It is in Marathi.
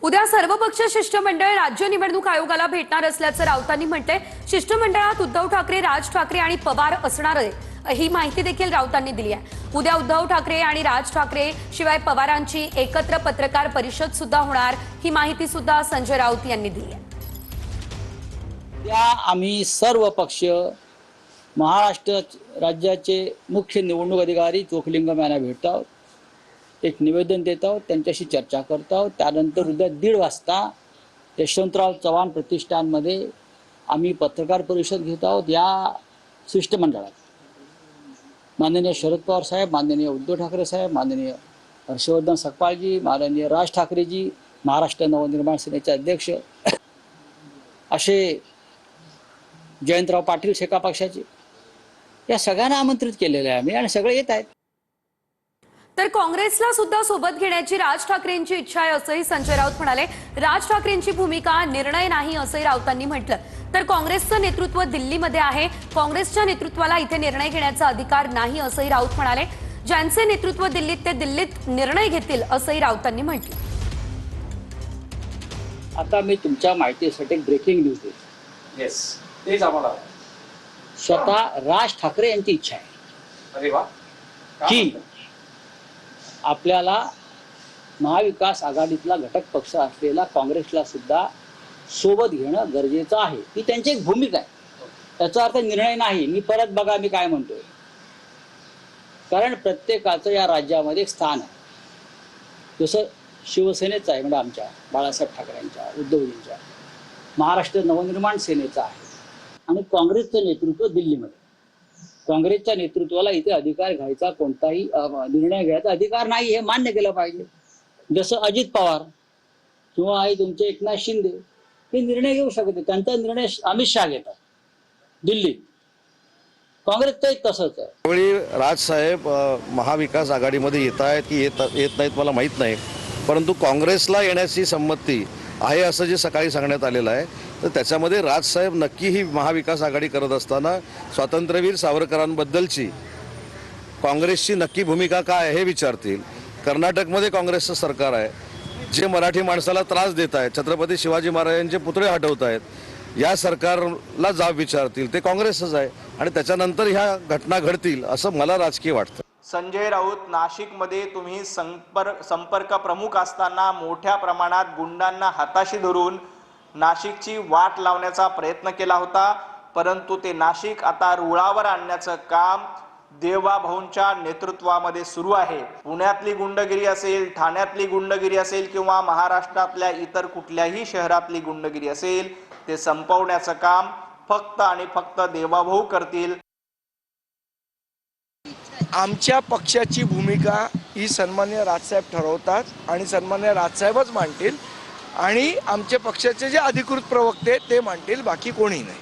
उद्या सर्वपक्षीय शिष्टमंडळ राज्य निवडणूक आयोगाला भेटणार असल्याचं राऊतांनी म्हटलंय। शिष्टमंडळात उद्धव ठाकरे, राज ठाकरे आणि पवार असणार आहे, ही माहिती देखील राऊतांनी दिली आहे। उद्या उद्धव ठाकरे आणि राज ठाकरे शिवाय पवारांची एकत्र पत्रकार परिषद सुद्धा होणार, ही माहिती सुद्धा संजय राऊत यांनी दिली आहे। त्या आम्ही सर्व पक्ष महाराष्ट्र राज्याचे मुख्य निवडणूक अधिकारी चोखलिंगम यांना भेटत आहोत, एक निवेदन देत आहोत, त्यांच्याशी चर्चा करत आहोत। त्यानंतर उद्या 1:30 वाजता यशवंतराव चव्हाण प्रतिष्ठानमध्ये आम्ही पत्रकार परिषद घेत आहोत। या शिष्टमंडळात माननीय शरद पवार साहेब, माननीय उद्धव ठाकरे साहेब, माननीय हर्षवर्धन सकपाळजी, माननीय राज ठाकरेजी, महाराष्ट्र नवनिर्माण सेनेचे अध्यक्ष असे जयंतराव पाटील शेका पक्षाचे, या सगळ्यांना आमंत्रित केलेले आहे आम्ही आणि सगळे येत आहेत। तर काँग्रेसला सुद्धा सोबत घेण्याची राज ठाकरेंची इच्छा आहे असंही संजय राऊत म्हणाले। राज ठाकरेंची भूमिका निर्णय नाही असंही राऊतांनी म्हटलं। तर काँग्रेसचं नेतृत्व दिल्लीमध्ये आहे, काँग्रेसच्या नेतृत्वाला इथे निर्णय घेण्याचा अधिकार नाही असंही राऊत म्हणाले। ज्यांचे नेतृत्व दिल्लीत ते दिल्लीत निर्णय घेतील असंही राऊतांनी म्हटलं। आता मी तुमच्या माहितीसाठी ब्रेकिंग न्यूज देतो। येस, तेच आम्हाला स्वतः राज ठाकरे यांची इच्छा आहे अरे वा की आपल्याला महाविकास आघाडीतला घटक पक्ष असलेला काँग्रेसला सुद्धा सोबत घेणं गरजेचं आहे, ही त्यांची एक भूमिका आहे। त्याचा अर्थ निर्णय नाही। मी परत बघा मी काय म्हणतोय, कारण प्रत्येकाचं या राज्यामध्ये एक स्थान आहे। जसं शिवसेनेचं आहे, म्हणजे आमच्या बाळासाहेब ठाकरेंच्या, उद्धवजींच्या, महाराष्ट्र नवनिर्माण सेनेचा आहे, आणि काँग्रेसचं नेतृत्व दिल्लीमध्ये। काँग्रेसच्या नेतृत्वाला इथे अधिकार घ्यायचा, कोणताही निर्णय घ्यायचा अधिकार नाही, हे मान्य केलं पाहिजे। जसं अजित पवार किंवा आई तुमचे एकनाथ शिंदे हे निर्णय घेऊ शकते, त्यांचा निर्णय अमित शहा घेतात दिल्लीत। काँग्रेसचं एक तसंच आहे। त्यावेळी राजसाहेब महाविकास आघाडीमध्ये येत आहेत की येत नाहीत मला माहीत नाही, परंतु काँग्रेसला येण्याची संमती आहे असं जे सकाळी सांगण्यात आलेलं आहे, तर त्याच्यामध्ये राजसाहेब नक्की ही महाविकास आघाडी करत असताना स्वातंत्र्यवीर सावरकरांबद्दलची काँग्रेसची नक्की भूमिका काय हे विचारतील। कर्नाटकमध्ये काँग्रेसचं सरकार आहे, जे मराठी माणसाला त्रास देत आहेत, छत्रपती शिवाजी महाराजांचे पुतळे हटवत आहेत, या सरकारला जाब विचारतील, ते काँग्रेसच आहे, आणि त्याच्यानंतर ह्या घटना घडतील असं मला राजकीय वाटतं। संजय राऊत, नाशिकमध्ये तुम्ही संपर्क प्रमुख असताना मोठ्या प्रमाणात गुंडांना हाताशी धरून नाशिकची वाट लावण्याचा प्रयत्न केला होता, परंतु ते नाशिक आता रुळावर आणण्याचं काम देवाभाऊंच्या नेतृत्वामध्ये सुरू आहे। पुण्यातली गुंडगिरी असेल, ठाण्यातली गुंडगिरी असेल किंवा महाराष्ट्रातल्या इतर कुठल्याही शहरातली गुंडगिरी असेल, ते संपवण्याचं काम फक्त आणि फक्त देवाभाऊ करतील। आमच्या पक्षाची भूमिका ही सन्माननीय राजसाहेब ठरवतात आणि सन्माननीय राजसाहेबच मांडतील, आणि आमच्या पक्षाचे जे अधिकृत प्रवक्ते ते मांडतील, बाकी कोणी नाही।